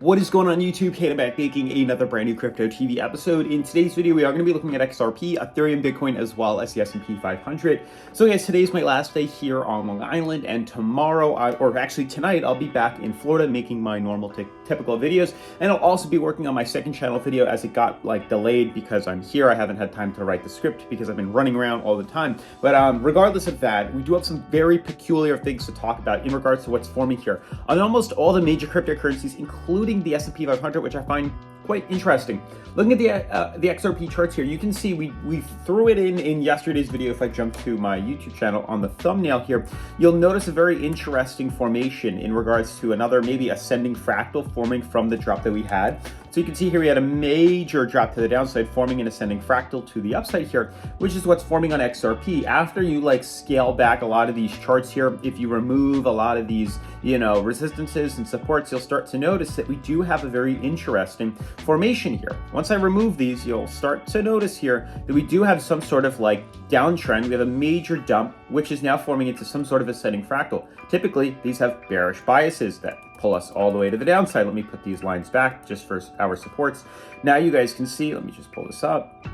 What is going on YouTube? Kate, I'm back making another brand new Crypto TV episode. In today's video, we are going to be looking at XRP, Ethereum, Bitcoin, as well as the S&P 500. So guys, today's my last day here on Long Island, and tomorrow, or actually tonight, I'll be back in Florida making my normal typical videos, and I'll also be working on my second channel video as it got delayed because I'm here. I haven't had time to write the script because I've been running around all the time. But regardless of that, we do have some very peculiar things to talk about in regards to what's forming here on almost all the major cryptocurrencies, including the S&P 500, which I find quite interesting. Looking at the XRP charts here, you can see we threw it in yesterday's video. If I jump to my YouTube channel on the thumbnail here, you'll notice a very interesting formation in regards to another maybe ascending fractal forming from the drop that we had. So you can see here we had a major drop to the downside, forming an ascending fractal to the upside here, which is what's forming on XRP. After you scale back a lot of these charts here, if you remove a lot of these, resistances and supports, you'll start to notice that we do have a very interesting formation here. Once I remove these, you'll start to notice here that we do have some sort of downtrend. We have a major dump, which is now forming into some sort of ascending fractal. Typically, these have bearish biases that pull us all the way to the downside. Let me put these lines back just for our supports. Now you guys can see, let me just pull this up,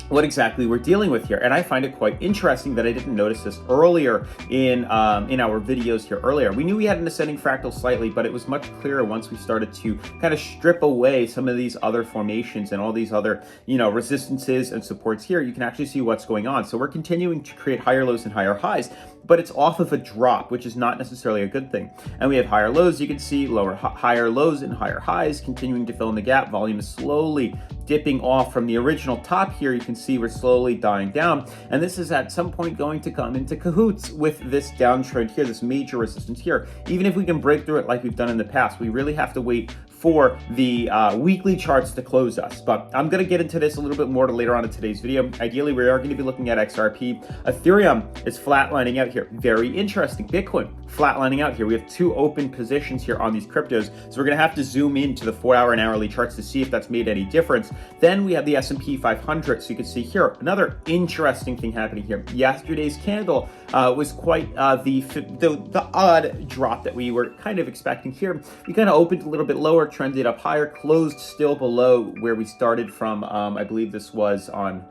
what exactly we're dealing with here. And I find it quite interesting that I didn't notice this earlier in our videos here earlier. We knew we had an ascending fractal slightly, but it was much clearer once we started to kind of strip away some of these other formations and all these other, resistances and supports here. You can actually see what's going on. So we're continuing to create higher lows and higher highs, but it's off of a drop, which is not necessarily a good thing. And we have higher lows. You can see higher lows and higher highs continuing to fill in the gap. Volume is slowly dipping off from the original top here. You can see we're slowly dying down, and this is at some point going to come into cahoots with this downtrend here, this major resistance here. Even if we can break through it like we've done in the past, we really have to wait for the weekly charts to close us. But I'm going to get into this a little bit more later on in today's video. Ideally, we are going to be looking at XRP. Ethereum is flatlining out here. Very interesting. Bitcoin flatlining out here. We have two open positions here on these cryptos, so we're going to have to zoom into the 4-hour and hourly charts to see if that's made any difference. Then we have the S&P 500. So you can see here another interesting thing happening here. Yesterday's candle was quite the odd drop that we were kind of expecting here. We kind of opened a little bit lower, trended up higher, closed still below where we started from. I believe this was on,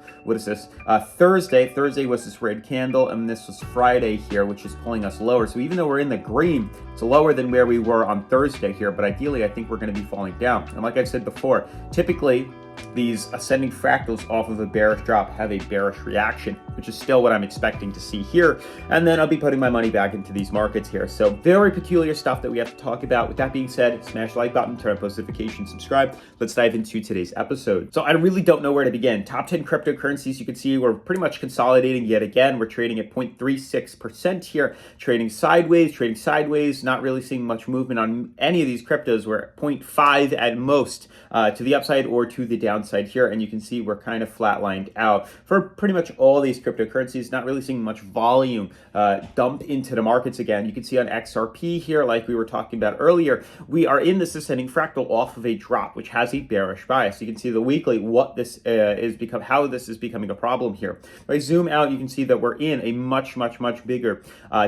Thursday. Thursday was this red candle, and this was Friday here, which is pulling us lower. So even though we're in the green, it's lower than where we were on Thursday here, but ideally I think we're going to be falling down. And like I said before, typically these ascending fractals off of a bearish drop have a bearish reaction, which is still what I'm expecting to see here. And then I'll be putting my money back into these markets here. So very peculiar stuff that we have to talk about. With that being said, smash the like button, turn on post notifications, subscribe. Let's dive into today's episode. So I really don't know where to begin. Top 10 cryptocurrencies, you can see we're pretty much consolidating yet again. We're trading at 0.36% here, trading sideways, not really seeing much movement on any of these cryptos. We're at 0.5 at most to the upside or to the downside here, and you can see we're kind of flatlined out for pretty much all these cryptocurrencies. Not really seeing much volume dump into the markets again. You can see on XRP here, like we were talking about earlier, we are in this ascending fractal off of a drop, which has a bearish bias. You can see the weekly how this is becoming a problem here. If I zoom out, you can see that we're in a much bigger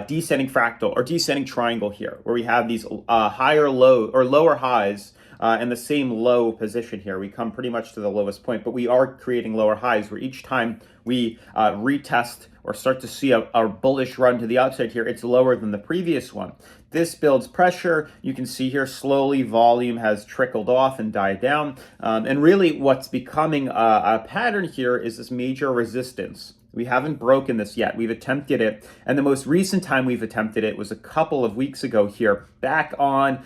descending fractal or descending triangle here, where we have these higher low or lower highs and the same low position here. We come pretty much to the lowest point, but we are creating lower highs where each time we retest or start to see a bullish run to the upside here, it's lower than the previous one. This builds pressure. You can see here slowly volume has trickled off and died down. And really what's becoming a pattern here is this major resistance. We haven't broken this yet. We've attempted it, and the most recent time we've attempted it was a couple of weeks ago here, back on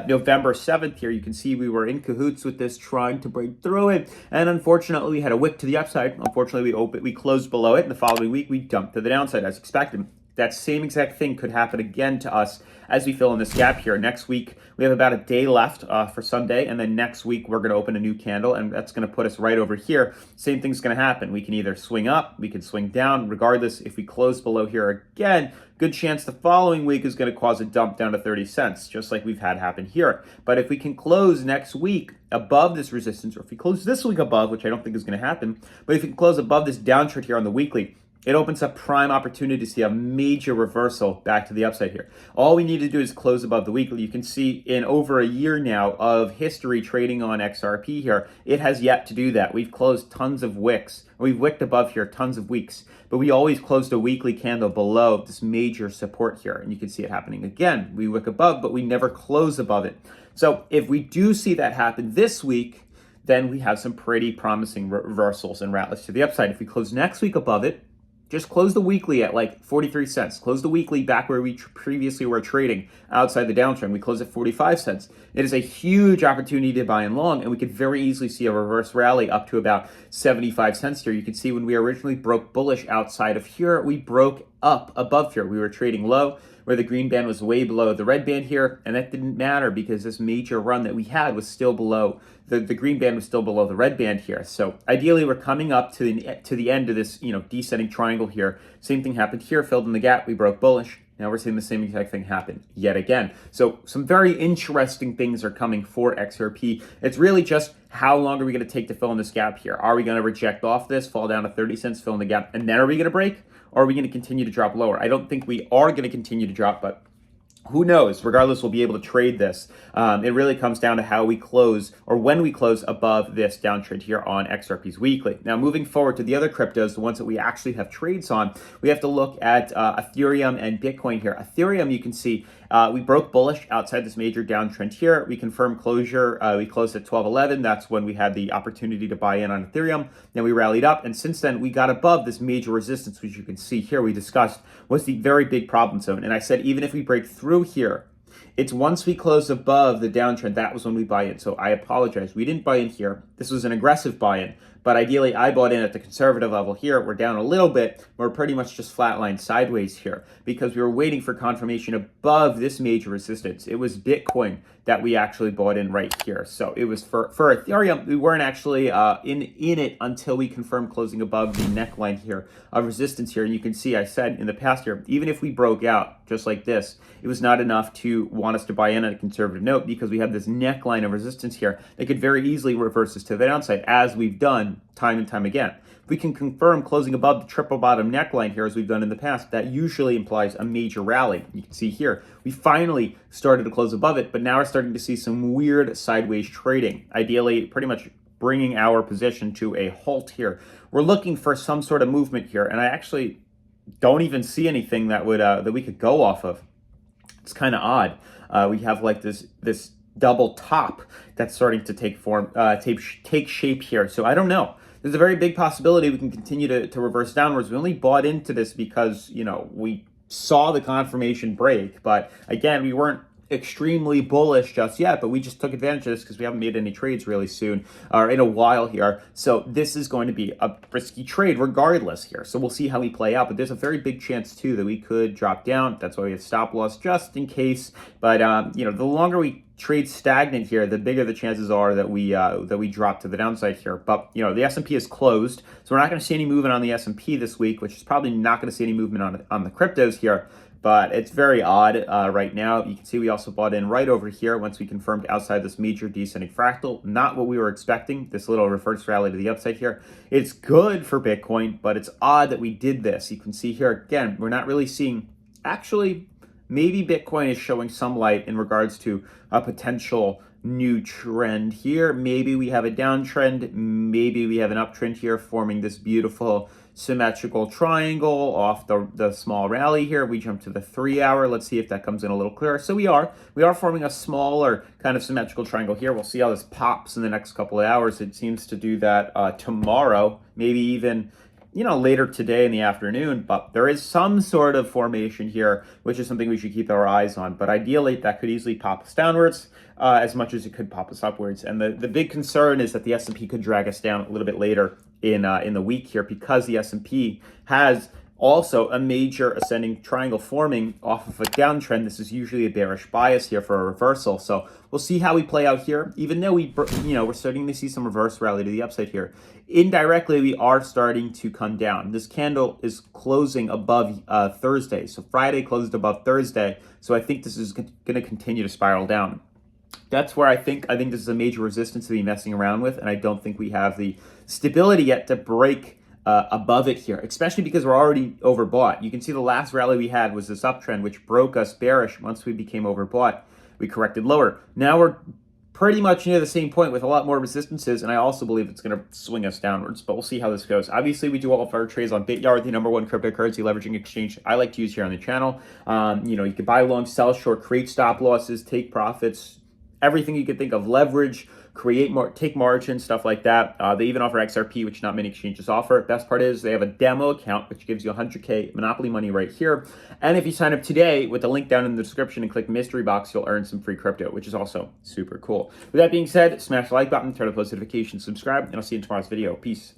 November 7th here. You can see we were in cahoots with this, trying to break through it, and unfortunately we had a wick to the upside. Unfortunately, we closed below it, and the following week we dumped to the downside as expected. That same exact thing could happen again to us as we fill in this gap here. Next week, we have about a day left for Sunday, and then next week, we're going to open a new candle, and that's going to put us right over here. Same thing's going to happen. We can either swing up, we can swing down. Regardless, if we close below here again, good chance the following week is going to cause a dump down to 30 cents, just like we've had happen here. But if we can close next week above this resistance, or if we close this week above, which I don't think is going to happen, but if we can close above this downtrend here on the weekly, it opens up prime opportunity to see a major reversal back to the upside here. All we need to do is close above the weekly. You can see in over a year now of history trading on XRP here, it has yet to do that. We've closed tons of wicks. We've wicked above here tons of weeks, but we always closed a weekly candle below this major support here. And you can see it happening again. We wick above, but we never close above it. So if we do see that happen this week, then we have some pretty promising reversals and rallies to the upside. If we close next week above it, just close the weekly at like 43 cents. Close the weekly back where we previously were trading outside the downtrend. We close at 45 cents. It is a huge opportunity to buy and long, and we could very easily see a reverse rally up to about 75 cents here. You can see when we originally broke bullish outside of here, we broke up above here. We were trading low where the green band was way below the red band here, and that didn't matter because this major run that we had was still below, the green band was still below the red band here. So ideally we're coming up to the end of this, descending triangle here. Same thing happened here, filled in the gap, we broke bullish. Now we're seeing the same exact thing happen yet again. So some very interesting things are coming for XRP. It's really just how long are we going to take to fill in this gap here? Are we going to reject off this, fall down to 30 cents, fill in the gap, and then are we going to break? Or are we going to continue to drop lower? I don't think we are going to continue to drop, but who knows? Regardless, we'll be able to trade this. It really comes down to how we close or when we close above this downtrend here on XRP's weekly. Now, moving forward to the other cryptos, the ones that we actually have trades on, we have to look at Ethereum and Bitcoin here. Ethereum, you can see we broke bullish outside this major downtrend here. We confirmed closure. We closed at 12.11. That's when we had the opportunity to buy in on Ethereum. Then we rallied up, and since then we got above this major resistance, which you can see here. We discussed was the very big problem zone, and I said even if we break through here, it's once we close above the downtrend, that was when we buy in. So I apologize. We didn't buy in here. This was an aggressive buy-in, but ideally I bought in at the conservative level here. We're down a little bit. We're pretty much just flatlined sideways here because we were waiting for confirmation above this major resistance. It was Bitcoin that we actually bought in right here. So it was for Ethereum, we weren't actually in it until we confirmed closing above the neckline here of resistance here. And you can see I said in the past here, even if we broke out just like this, it was not enough to want us to buy in at a conservative note because we have this neckline of resistance here that could very easily reverse us to the downside, as we've done time and time again. If we can confirm closing above the triple bottom neckline here, as we've done in the past, that usually implies a major rally. You can see here, we finally started to close above it, but now we're starting to see some weird sideways trading. Ideally, pretty much bringing our position to a halt here. We're looking for some sort of movement here, and I actually don't even see anything that would that we could go off of. It's kind of odd. We have like this double top that's starting to take form, take shape here. So I don't know. There's a very big possibility we can continue to reverse downwards. We only bought into this because, we saw the confirmation break. But again, we weren't extremely bullish just yet, but we just took advantage of this because we haven't made any trades really soon or in a while here. So this is going to be a risky trade regardless here. So we'll see how we play out, but there's a very big chance too that we could drop down. That's why we have stop loss just in case. But the longer we trade stagnant here, the bigger the chances are that we drop to the downside here. But the S&P is closed, so we're not going to see any movement on the S&P this week, which is probably not going to see any movement on the cryptos here. But it's very odd right now. You can see we also bought in right over here once we confirmed outside this major descending fractal. Not what we were expecting, this little reverse rally to the upside here. It's good for Bitcoin, but it's odd that we did this. You can see here, again, we're not really seeing, actually, maybe Bitcoin is showing some light in regards to a potential new trend here. Maybe we have a downtrend. Maybe we have an uptrend here forming this beautiful symmetrical triangle off the small rally here. We jump to the 3 hour. Let's see if that comes in a little clearer. So we are forming a smaller kind of symmetrical triangle here. We'll see how this pops in the next couple of hours. It seems to do that tomorrow, maybe even later today in the afternoon, but there is some sort of formation here, which is something we should keep our eyes on. But ideally, that could easily pop us downwards as much as it could pop us upwards. And the big concern is that the S&P could drag us down a little bit later in the week here because the S&P has also a major ascending triangle forming off of a downtrend. This is usually a bearish bias here for a reversal. So we'll see how we play out here. Even though we're starting to see some reverse rally to the upside here, indirectly we are starting to come down. This candle is closing above Thursday. So Friday closed above Thursday. So I think this is going to continue to spiral down. That's where I think this is a major resistance to be messing around with, and I don't think we have the stability yet to break above it here, especially because we're already overbought. You can see the last rally we had was this uptrend, which broke us bearish. Once we became overbought, we corrected lower. Now we're pretty much near the same point with a lot more resistances, and I also believe it's going to swing us downwards, but we'll see how this goes. Obviously, we do all of our trades on Bityard, the #1 cryptocurrency leveraging exchange I like to use here on the channel. You can buy long, sell short, create stop losses, take profits, everything you could think of, leverage, create more, take margin, stuff like that. They even offer XRP, which not many exchanges offer. Best part is they have a demo account, which gives you 100K Monopoly money right here. And if you sign up today with the link down in the description and click mystery box, you'll earn some free crypto, which is also super cool. With that being said, smash the like button, turn on post notifications, subscribe, and I'll see you in tomorrow's video. Peace.